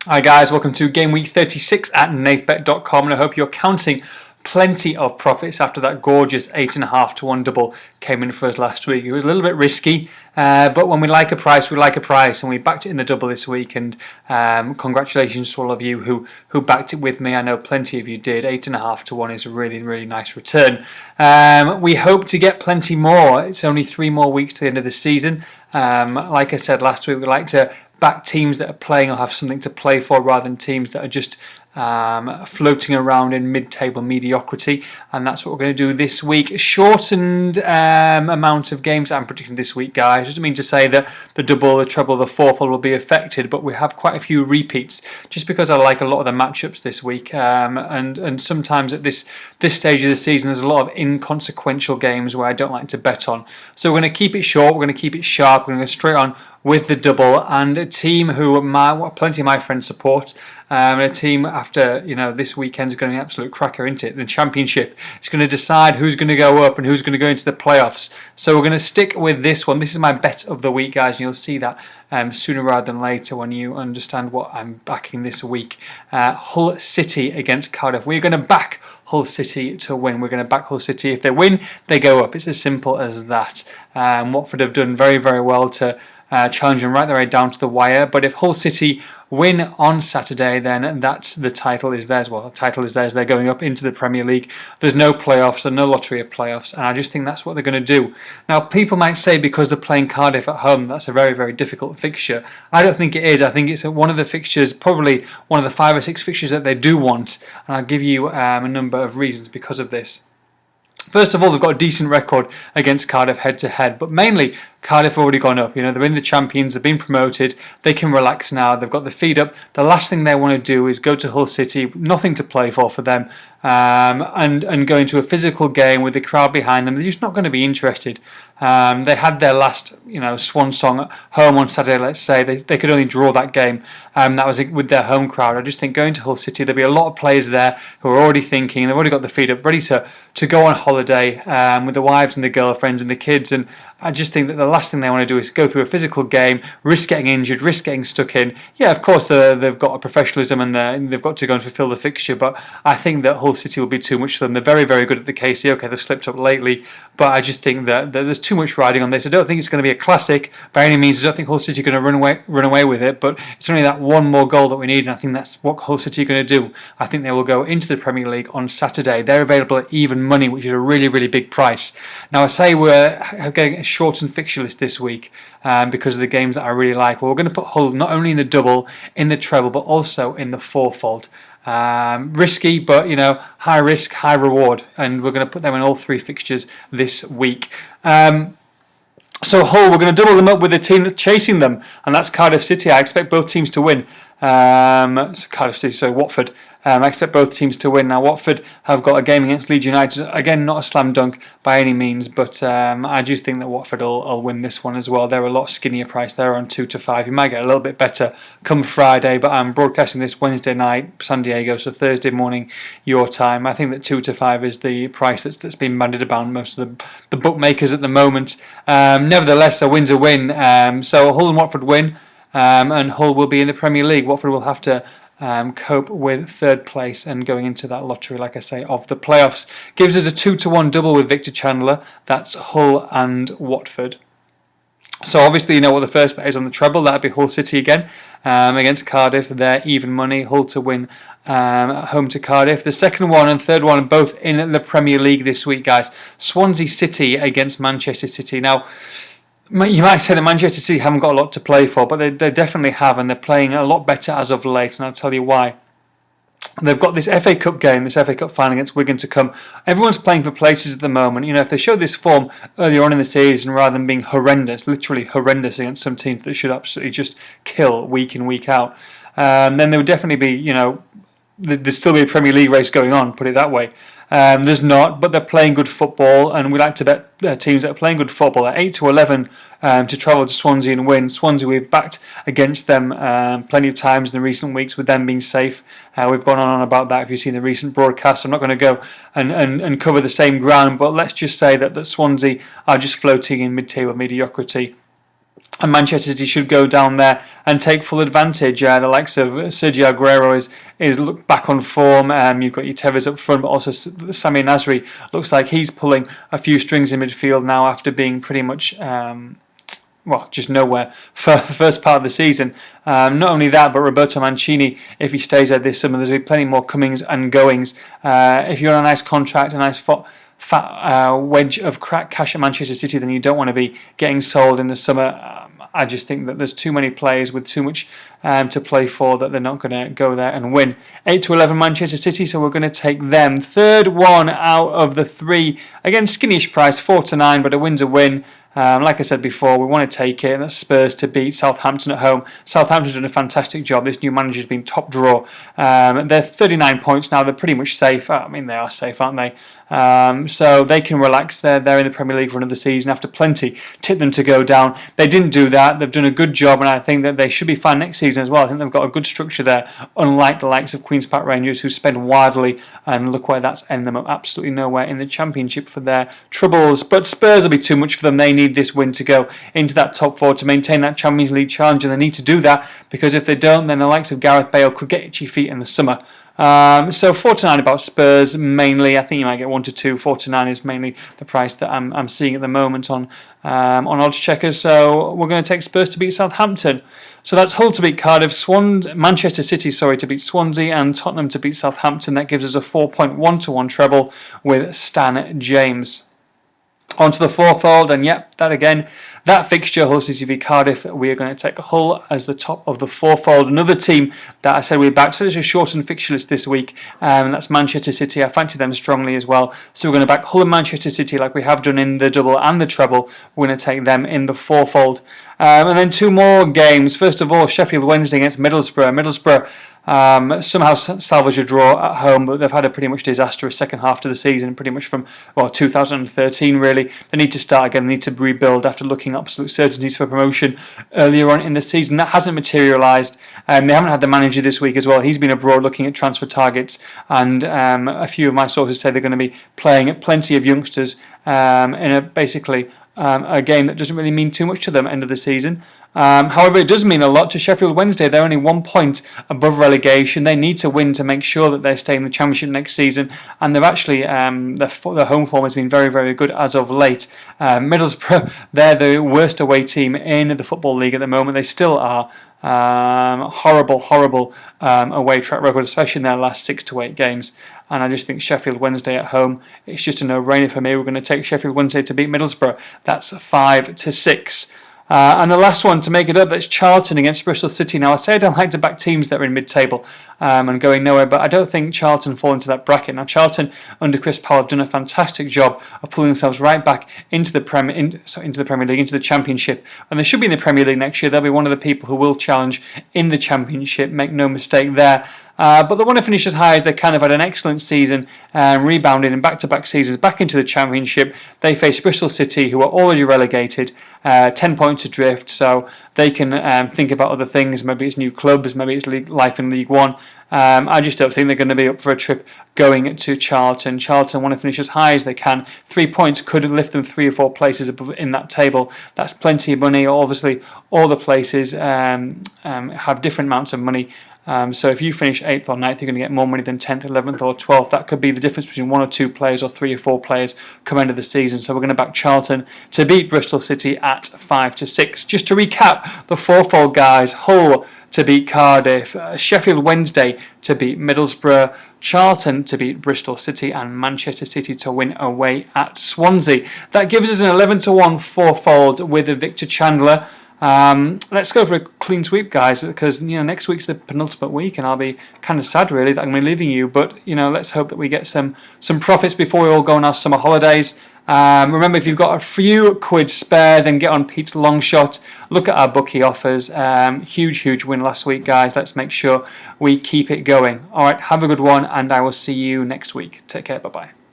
Hi guys, welcome to game week 36 at Nathbet.com, and I hope you're counting plenty of profits after that gorgeous 8.5 to 1 double came in for us last week. It was a little bit risky, but when we like a price, we like a price, and we backed it in the double this week. And congratulations to all of you who backed it with me. I know plenty of you did. 8.5 to 1 is a really nice return. We hope to get plenty more. It's only 3 more weeks to the end of the season. Like I said last week, we like to back teams that are playing or have something to play for rather than teams that are just floating around in mid-table mediocrity, and that's what we're going to do this week. A shortened amount of games I'm predicting this week, guys. Doesn't mean to say that the double, the treble, the fourfold will be affected, but we have quite a few repeats just because I like a lot of the matchups this week, and sometimes at this stage of the season there's a lot of inconsequential games where I don't like to bet on. So we're going to keep it short, we're going to keep it sharp, we're going to go straight on with the double, and a team who plenty of my friends support. A team after this weekend is going to be an absolute cracker, isn't it? The championship is going to decide who's going to go up and who's going to go into the playoffs. So we're going to stick with this one. This is my bet of the week, guys, and you'll see that sooner rather than later when you understand what I'm backing this week. Hull City against Cardiff. We're going to back Hull City to win. We're going to back Hull City. If they win, they go up. It's as simple as that. Watford have done very well to challenge them right the way down to the wire. But if Hull City win on Saturday, then the title is theirs. Well, the title is theirs. They're going up into the Premier League. There's no playoffs, there's no lottery of playoffs, and I just think that's what they're going to do. Now, people might say because they're playing Cardiff at home, that's a very difficult fixture. I don't think it is. I think it's one of the fixtures, probably one of the 5 or 6 fixtures that they do want, and I'll give you a number of reasons because of this. First of all, they've got a decent record against Cardiff head-to-head, but mainly Cardiff have already gone up. They're in the champions, they've been promoted, they can relax now, they've got the feet up. The last thing they want to do is go to Hull City, nothing to play for them, and go into a physical game with the crowd behind them. They're just not going to be interested. They had their last, swan song at home on Saturday, let's say. They could only draw that game. That was with their home crowd. I just think going to Hull City, there'll be a lot of players there who are already thinking, they've already got the feet up, ready to go on holiday with the wives and the girlfriends and the kids. And I just think that the last thing they want to do is go through a physical game, risk getting injured, risk getting stuck in. Yeah, of course, they've got a professionalism and they've got to go and fulfil the fixture, but I think that Hull City will be too much for them. They're very good at the KC. Okay, they've slipped up lately, but I just think that there's too much riding on this. I don't think it's going to be a classic by any means. I don't think Hull City are going to run away with it, but it's only that one more goal that we need, and I think that's what Hull City are going to do. I think they will go into the Premier League on Saturday. They're available at even money, which is a really big price. Now, I say we're getting a shortened fixture list this week because of the games that I really like. Well, we're going to put Hull not only in the double, in the treble, but also in the fourfold. Risky, but high risk, high reward, and we're going to put them in all 3 fixtures this week. So Hull, we're going to double them up with the team that's chasing them, and that's Cardiff City. I expect both teams to win. So Cardiff City, so Watford. I expect both teams to win. Now, Watford have got a game against Leeds United. Again, not a slam dunk by any means, but I do think that Watford will win this one as well. They're a lot skinnier price. They're on 2 to 5. You might get a little bit better come Friday, but I'm broadcasting this Wednesday night, San Diego, so Thursday morning your time. I think that 2 to 5 is the price that's been bandied about most of the bookmakers at the moment. Nevertheless, a win's a win. So Hull and Watford win, and Hull will be in the Premier League. Watford will have to cope with 3rd place and going into that lottery, like I say, of the playoffs. Gives us a 2 to 1 double with Victor Chandler. That's Hull and Watford. So obviously you know what the first bet is on the treble. That'd be Hull City again against Cardiff. They're even money. Hull to win at home to Cardiff. The second one and third one are both in the Premier League this week, guys. Swansea City against Manchester City. Now, you might say that Manchester City haven't got a lot to play for, but they definitely have, and they're playing a lot better as of late, and I'll tell you why. They've got this FA Cup game, this FA Cup final against Wigan to come. Everyone's playing for places at the moment. If they showed this form earlier on in the season rather than being horrendous, literally horrendous against some teams that should absolutely just kill week in, week out, then there would definitely be, there'd still be a Premier League race going on, put it that way. There's not, but they're playing good football, and we like to bet teams that are playing good football at 8 to 11 to travel to Swansea and win. Swansea, we've backed against them plenty of times in the recent weeks with them being safe. We've gone on about that if you've seen the recent broadcast. I'm not going to go and cover the same ground, but let's just say that Swansea are just floating in mid-table mediocrity. And Manchester City should go down there and take full advantage. The likes of Sergio Aguero is look back on form. You've got your Tevez up front, but also Sami Nasri looks like he's pulling a few strings in midfield now after being pretty much just nowhere for the first part of the season. Not only that, but Roberto Mancini, if he stays there this summer, there's going to be plenty more comings and goings. If you're on a nice contract, a nice fat wedge of cash at Manchester City, then you don't want to be getting sold in the summer. I just think that there's too many players with too much to play for that they're not going to go there and win. 8-11 Manchester City, so we're going to take them. Third one out of the three. Again, skinnish price, 4-9, but a win's a win. Like I said before, we want to take it. That's Spurs to beat Southampton at home. Southampton's done a fantastic job. This new manager's been top draw. They're 39 points now. They're pretty much safe. I mean, they are safe, aren't they? So they can relax. They're in the Premier League for another season after plenty tipped them to go down. They didn't do that. They've done a good job, and I think that they should be fine next season as well. I think they've got a good structure there, unlike the likes of Queen's Park Rangers, who spend wildly, and look where that's ended them up. Absolutely nowhere in the Championship for their troubles. But Spurs will be too much for them. They need this win to go into that top four to maintain that Champions League challenge, and they need to do that, because if they don't, then the likes of Gareth Bale could get itchy feet in the summer. So 4-9 about Spurs mainly. I think you might get 1-2. 4-9 is mainly the price that I'm seeing at the moment on odds checkers. So we're going to take Spurs to beat Southampton. So that's Hull to beat Cardiff, Manchester City to beat Swansea, and Tottenham to beat Southampton. That gives us a 4.1-1 treble with Stan James. Onto the fourfold, and that fixture, Hull City v Cardiff, we are going to take Hull as the top of the fourfold. Another team that I said we're back to, there's a shortened fixture list this week, and that's Manchester City. I fancy them strongly as well, so we're going to back Hull and Manchester City like we have done in the double and the treble. We're going to take them in the fourfold. And then two more games. First of all, Sheffield Wednesday against Middlesbrough. Middlesbrough somehow salvage a draw at home, but they've had a pretty much disastrous second half to the season, pretty much from 2013 really. They need to start again, they need to rebuild after looking at absolute certainties for promotion earlier on in the season. That hasn't materialised. They haven't had the manager this week as well. He's been abroad looking at transfer targets, and a few of my sources say they're going to be playing plenty of youngsters in a game that doesn't really mean too much to them end of the season. However, it does mean a lot to Sheffield Wednesday. They're only 1 point above relegation. They need to win to make sure that they stay in the Championship next season. And they've actually, their home form has been very, very good as of late. Middlesbrough, they're the worst away team in the Football League at the moment. They still are. Horrible away track record, especially in their last 6 to 8 games. And I just think Sheffield Wednesday at home, it's just a no-brainer for me. We're going to take Sheffield Wednesday to beat Middlesbrough. That's 5-6. And the last one to make it up, that's Charlton against Bristol City. Now, I say I don't like to back teams that are in mid-table and going nowhere, but I don't think Charlton fall into that bracket. Now, Charlton under Chris Powell have done a fantastic job of pulling themselves right back into the Premier League, into the Championship, and they should be in the Premier League next year. They'll be one of the people who will challenge in the Championship. Make no mistake there. But they want to finish as high as they can. Have had an excellent season, rebounded in back-to-back seasons back into the Championship. They face Bristol City, who are already relegated, 10 points adrift, so they can think about other things. Maybe it's new clubs, maybe it's life in League One. I just don't think they're going to be up for a trip going to Charlton. Charlton want to finish as high as they can. 3 points could lift them 3 or 4 places above in that table. That's plenty of money. Obviously, all the places have different amounts of money. So if you finish 8th or 9th, you're going to get more money than 10th, 11th or 12th. That could be the difference between 1 or 2 players or 3 or 4 players come end of the season. So we're going to back Charlton to beat Bristol City at 5-6. Just to recap the fourfold, guys: Hull to beat Cardiff, Sheffield Wednesday to beat Middlesbrough, Charlton to beat Bristol City, and Manchester City to win away at Swansea. That gives us an 11-1 fourfold with Victor Chandler. Let's go for a clean sweep, guys, because next week's the penultimate week, and I'll be kind of sad really that I'm going to be leaving you. But let's hope that we get some profits before we all go on our summer holidays. Remember, if you've got a few quid spare, then get on Pete's long shot. Look at our bookie offers. Huge win last week, guys. Let's make sure we keep it going. All right, have a good one, and I will see you next week. Take care. Bye bye.